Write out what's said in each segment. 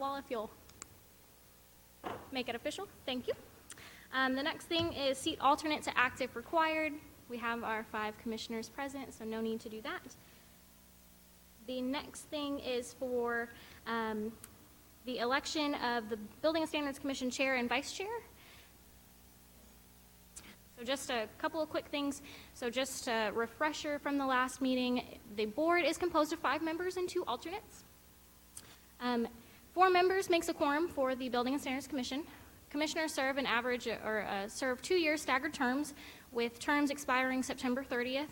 wall if you'll make it official. Thank you. The next thing is seat alternate to act if required. We have our 5 commissioners present, so no need to do that. The next thing is for the election of the Building and Standards Commission chair and vice chair. So just a couple of quick things. So just a refresher from the last meeting, the board is composed of 5 members and 2 alternates. 4 members makes a quorum for the Building and Standards Commission. Commissioners serve an average or serve 2-year staggered terms with terms expiring September 30th.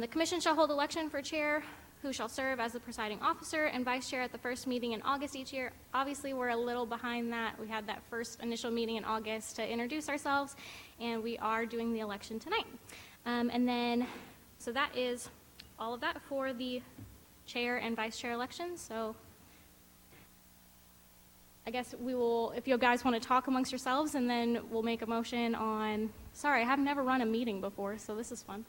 The commission shall hold election for chair, who shall serve as the presiding officer, and vice chair at the first meeting in August each year. Obviously, we're a little behind that. We had that first initial meeting in August to introduce ourselves, and we are doing the election tonight. So that is all of that for the chair and vice chair elections. So I guess we will, if you guys want to talk amongst yourselves, and then we'll make a motion on, sorry, I have never run a meeting before, so this is fun.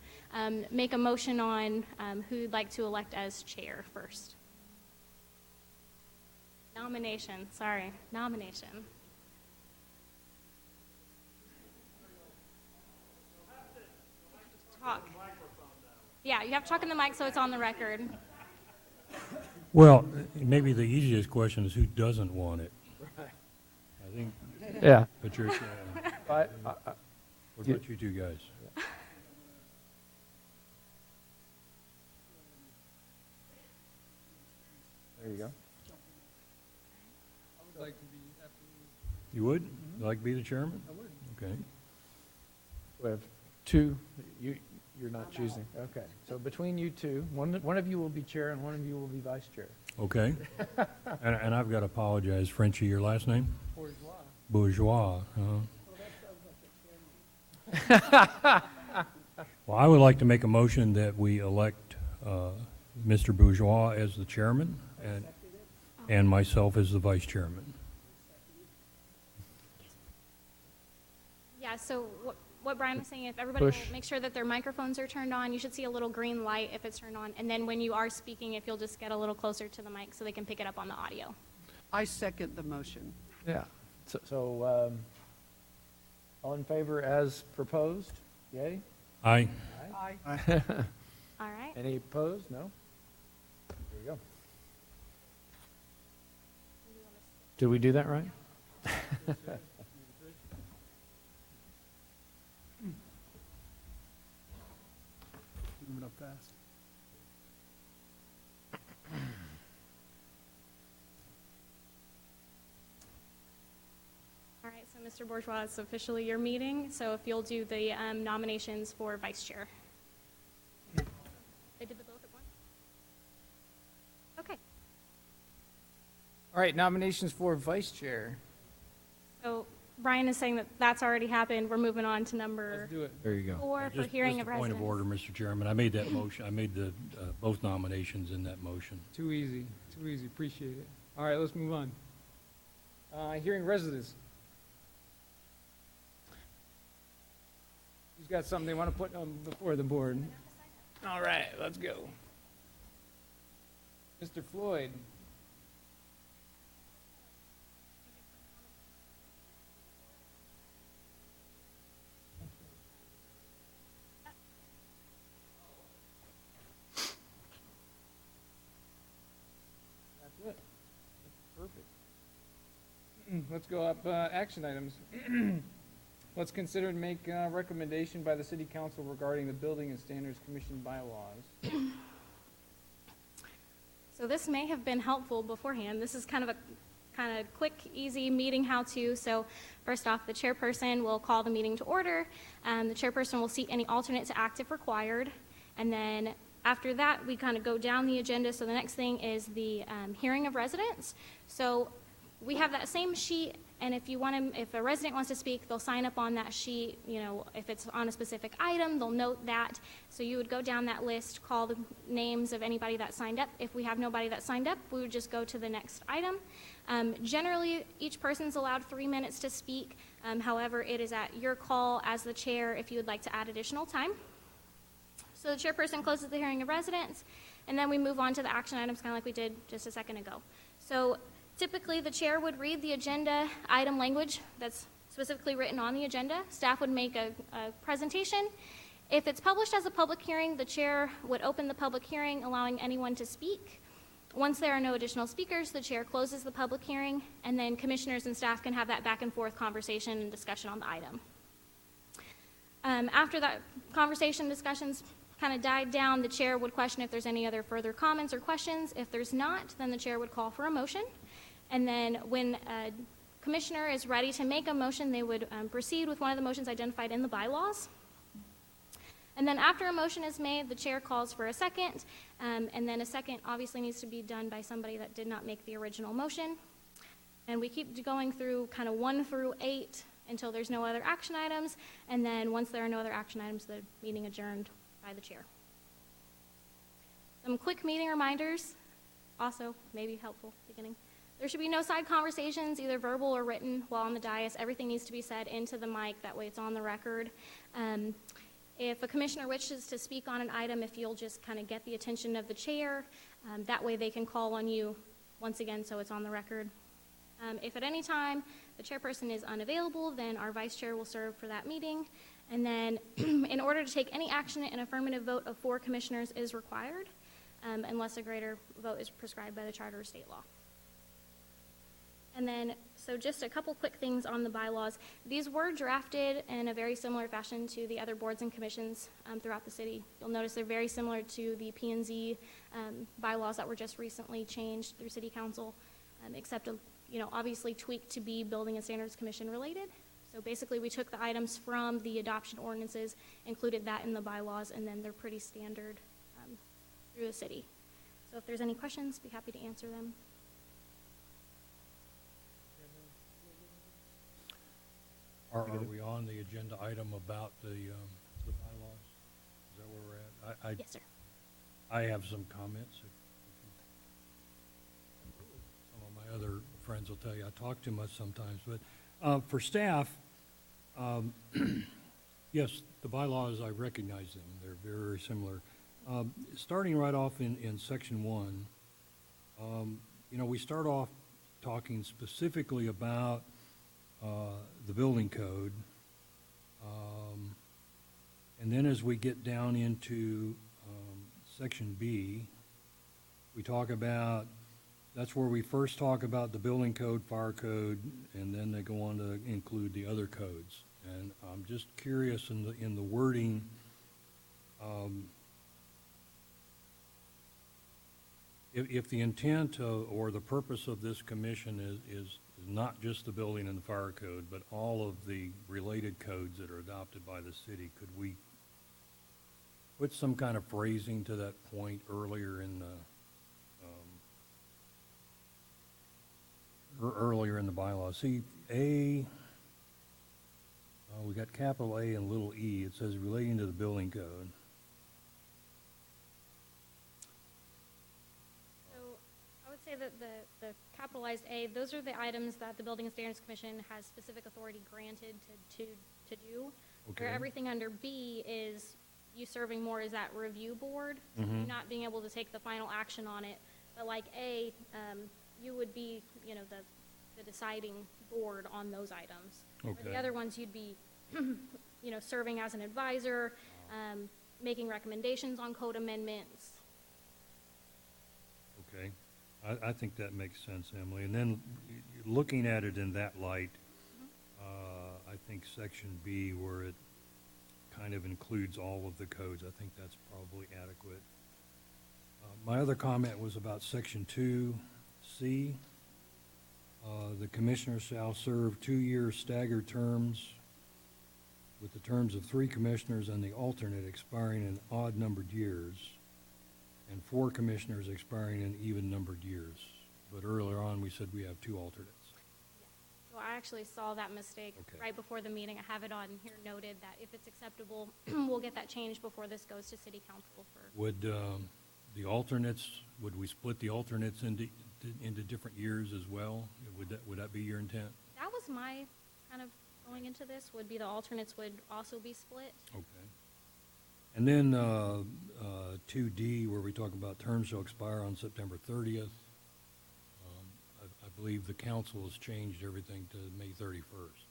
Make a motion on who you'd like to elect as chair first. Nomination. Talk. Yeah, you have to talk in the mic so it's on the record. Well, maybe the easiest question is who doesn't want it? I think. Yeah. Patricia. What about you two guys? There you go. I would like to be after You would? Like to be the chairman? I would. Okay. We have 2. You're not choosing. Okay. So between you 2, one of you will be chair and one of you will be vice chair. Okay. and I've got to apologize. Frenchie, your last name? Bourgeois. Bourgeois. Well, I would like to make a motion that we elect Mr. Bourgeois as the chairman and myself as the vice chairman. Yeah, so what Brian was saying, if everybody will Push. make sure that their microphones are turned on, you should see a little green light if it's turned on. And then when you are speaking, if you'll just get a little closer to the mic so they can pick it up on the audio. I second the motion. Yeah. So all in favor as proposed? Yay? Aye. Aye. All right. Any opposed? No? There you go. Did we do that right? Moving up fast. All right, so Mr. Bourgeois, it's officially your meeting, so if you'll do the nominations for vice chair. They did the both at once? Okay, All right, nominations for vice chair. so Brian is saying that that's already happened. We're moving on to number Let's do it. There you go. 4 for Just hearing a of point residents. of order, Mr. Chairman. I made that motion. I made the both nominations in that motion. Too easy. Too easy. Appreciate it. All right, let's move on. Hearing residents. Who's got something they want to put before the board? All right, let's go. Mr. Floyd. That's it. That's perfect. Let's go up, action items. Let's consider and make a recommendation by the City Council regarding the Building and Standards Commission bylaws. So this may have been helpful beforehand. This is kind of quick, easy meeting how-to. So first off, the chairperson will call the meeting to order. The chairperson will seat any alternate to act if required. And then after that, we kind of go down the agenda. So the next thing is the hearing of residents. So we have that same sheet, and if a resident wants to speak, they'll sign up on that sheet. You know, if it's on a specific item, they'll note that. So you would go down that list, call the names of anybody that signed up. If we have nobody that signed up, we would just go to the next item. Generally, each person's allowed 3 minutes to speak. However, it is at your call as the chair if you would like to add additional time. So the chairperson closes the hearing of residents, and then we move on to the action items, kind of like we did just a second ago. So Typically, the chair would read the agenda item language that's specifically written on the agenda. Staff would make a presentation. If it's published as a public hearing, the chair would open the public hearing, allowing anyone to speak. Once there are no additional speakers, the chair closes the public hearing, and then commissioners and staff can have that back and forth conversation and discussion on the item. After that conversation discussions kind of died down, the chair would question if there's any other further comments or questions. If there's not, then the chair would call for a motion. And then when a commissioner is ready to make a motion, they would proceed with one of the motions identified in the bylaws. And then after a motion is made, the chair calls for a second, and then a second obviously needs to be done by somebody that did not make the original motion. And we keep going through kind of 1 through 8 until there's no other action items, and then once there are no other action items, the meeting adjourned by the chair. Some quick meeting reminders, also maybe helpful beginning. There should be no side conversations, either verbal or written, while on the dais. Everything needs to be said into the mic, that way it's on the record. If a commissioner wishes to speak on an item, if you'll just kind of get the attention of the chair, that way they can call on you once again so it's on the record. If at any time the chairperson is unavailable, then our vice chair will serve for that meeting. And then in order to take any action, an affirmative vote of 4 commissioners is required, unless a greater vote is prescribed by the charter or state law. And then, so just a couple quick things on the bylaws. These were drafted in a very similar fashion to the other boards and commissions throughout the city. You'll notice they're very similar to the P&Z bylaws that were just recently changed through City Council, except, obviously tweaked to be Building and Standards Commission related. So basically, we took the items from the adoption ordinances, included that in the bylaws, and then they're pretty standard through the city. So if there's any questions, be happy to answer them. Are we on the agenda item about the bylaws? Is that where we're at? Yes, sir. I have some comments. Some of my other friends will tell you I talk too much sometimes, but for staff, yes, the bylaws, I recognize them. They're very, very similar. Starting right off in section 1, we start off talking specifically about the building code. And then as we get down into section B, we talk about, that's where we first talk about the building code, fire code, and then they go on to include the other codes. And I'm just curious in the wording, if the intent or the purpose of this commission is not just the building and the fire code, but all of the related codes that are adopted by the city, could we put some kind of phrasing to that point earlier in the bylaws? See, we got capital A and little e. It says relating to the building code. Say that the capitalized A, those are the items that the Building and Standards Commission has specific authority granted to do. Okay. Where everything under B is you serving more as that review board, so you're not being able to take the final action on it. But like A, you would be, the deciding board on those items. Okay. For the other ones, you'd be, serving as an advisor, making recommendations on code amendments. Okay. I think that makes sense, Emily. And then looking at it in that light, I think section B, where it kind of includes all of the codes, I think that's probably adequate. My other comment was about section 2C. The commissioner shall serve 2-year staggered terms with the terms of 3 commissioners and the alternate expiring in odd-numbered years, and 4 commissioners expiring in even-numbered years. But earlier on, we said we have 2 alternates. So I actually saw that mistake Okay. right before the meeting. I have it on here noted that if it's acceptable, we'll get that changed before this goes to City Council for. Would the alternates, would we split the alternates into different years as well? Would that be your intent? That was my kind of going into this, would be the alternates would also be split. Okay. And then 2D, where we talk about terms shall expire on September 30th. I've believe the council has changed everything to May 31st.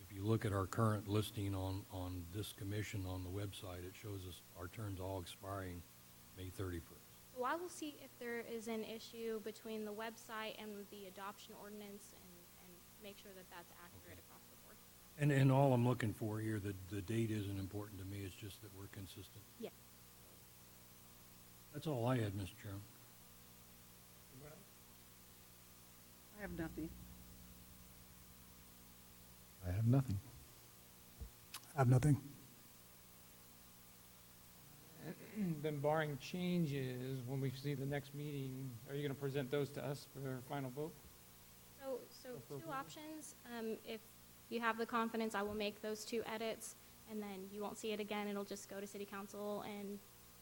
If you look at our current listing on this commission on the website, it shows us our terms all expiring May 31st. So I will see if there is an issue between the website and the adoption ordinance and make sure that that's accurate across the board. And all I'm looking for here, the date isn't important to me, it's just that we're consistent. Yeah. That's all I had, Mr. Chairman. I have nothing. I have nothing. I have nothing. Then barring changes, when we see the next meeting, are you going to present those to us for final vote? So two options. If you have the confidence, I will make those two edits, and then you won't see it again. It'll just go to city council and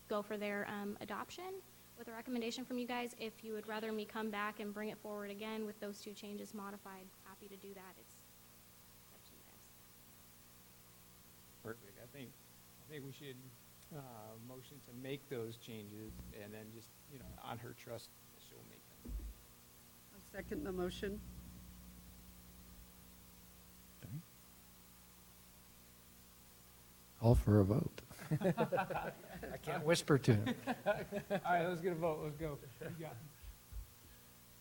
go for their adoption with a recommendation from you guys. If you would rather me come back and bring it forward again with those two changes modified, happy to do that. It's up to you guys. Perfect. I think we should motion to make those changes, and then just, on her trust, she'll make them. I second the motion. Okay. Call for a vote. I can't whisper to him. All right, let's get a vote. Let's go. What you got?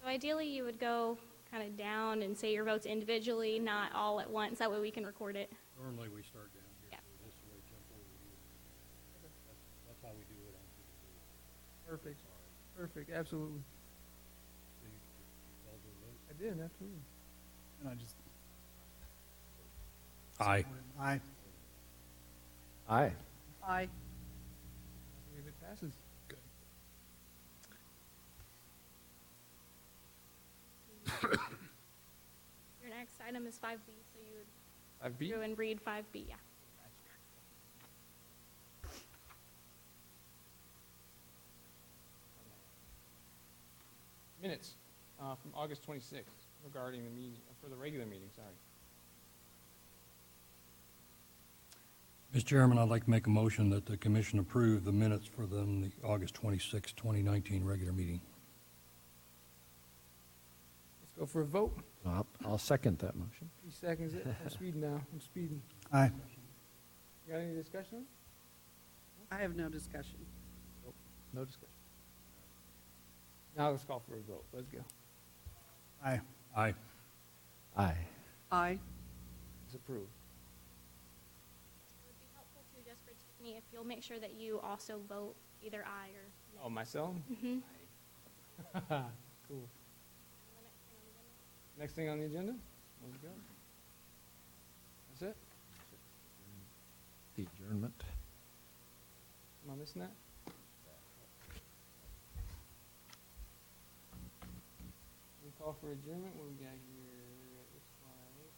So ideally, you would go kind of down and say your votes individually, not all at once. That way we can record it. Normally, we start down here. Yeah. So this way, jump over here. That's how we do it on TV. Perfect. Perfect. Absolutely. So you call the vote? I did. Absolutely. And I just. Aye. Aye. Aye. Aye. I believe it passes. Your next item is 5B, so you would I've beat. go and read 5B, yeah. Minutes from August 26th regarding the meeting, for the regular meeting, sorry. Mr. Chairman, I'd like to make a motion that the commission approve the minutes for the August 26, 2019 regular meeting. Let's go for a vote. I'll second that motion. 3 seconds. I'm speeding now. I'm speeding. Aye. You got any discussion? I have no discussion. No discussion. Now let's call for a vote. Let's go. Aye. Aye. Aye. Aye. It's approved. It would be helpful too, just for Tiffany, if you'll make sure that you also vote either aye or nay. Oh, myself? Mm-hmm. Cool. Next thing on the agenda? Let's go. That's it? The adjournment. Am I missing that? We call for adjournment. What do we got here? It looks like.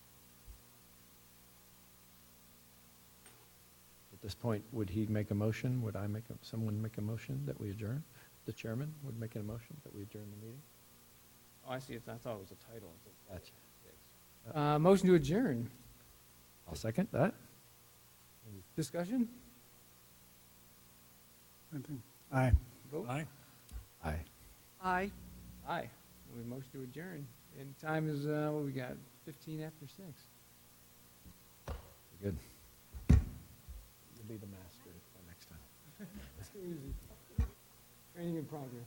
At this point, would he make a motion? Would someone make a motion that we adjourn? The chairman would make a motion that we adjourn the meeting? Oh, I see. I thought it was a title. Gotcha. Motion to adjourn. I'll second that. Discussion? Aye. Vote? Aye. Aye. Aye. Aye. We motion to adjourn. And time is, what we got? 15 after 6. Good. You'll be the master next time. Too easy. Training in progress.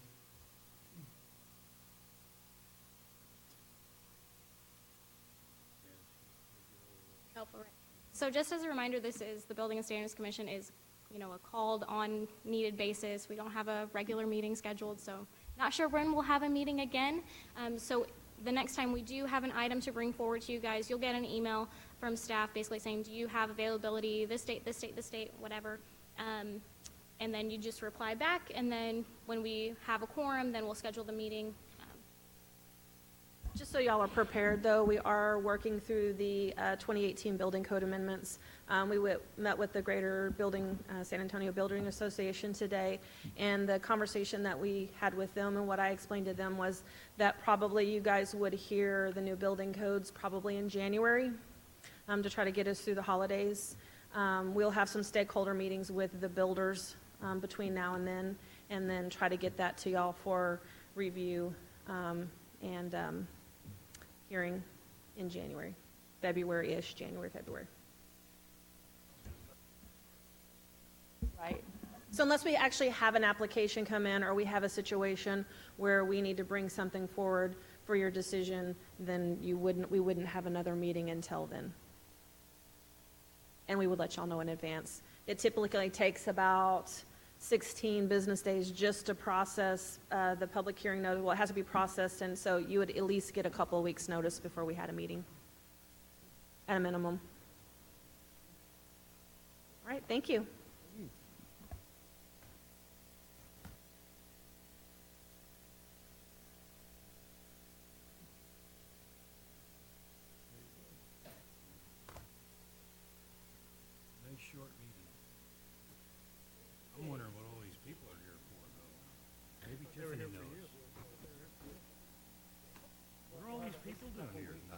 Helpful, right? So just as a reminder, the Building and Standards Commission is, a called on needed basis. We don't have a regular meeting scheduled, so not sure when we'll have a meeting again. So the next time we do have an item to bring forward to you guys, you'll get an email from staff basically saying, do you have availability this date, this date, this date, whatever. And then you just reply back, and then when we have a quorum, then we'll schedule the meeting. Just so y'all are prepared, though, we are working through the 2018 building code amendments. We met with the Greater San Antonio Building Association today, and the conversation that we had with them and what I explained to them was that probably you guys would hear the new building codes probably in January to try to get us through the holidays. We'll have some stakeholder meetings with the builders between now and then try to get that to y'all for review and hearing in January, February-ish, January, February. Right. So unless we actually have an application come in, or we have a situation where we need to bring something forward for your decision, then we wouldn't have another meeting until then. And we would let y'all know in advance. It typically takes about 16 business days just to process the public hearing notice. Well, it has to be processed, and so you would at least get a couple of weeks' notice before we had a meeting, at a minimum. All right, thank you. Nice short meeting. I'm wondering what all these people are here for, though. Maybe Tiffany knows. What are all these people doing here tonight?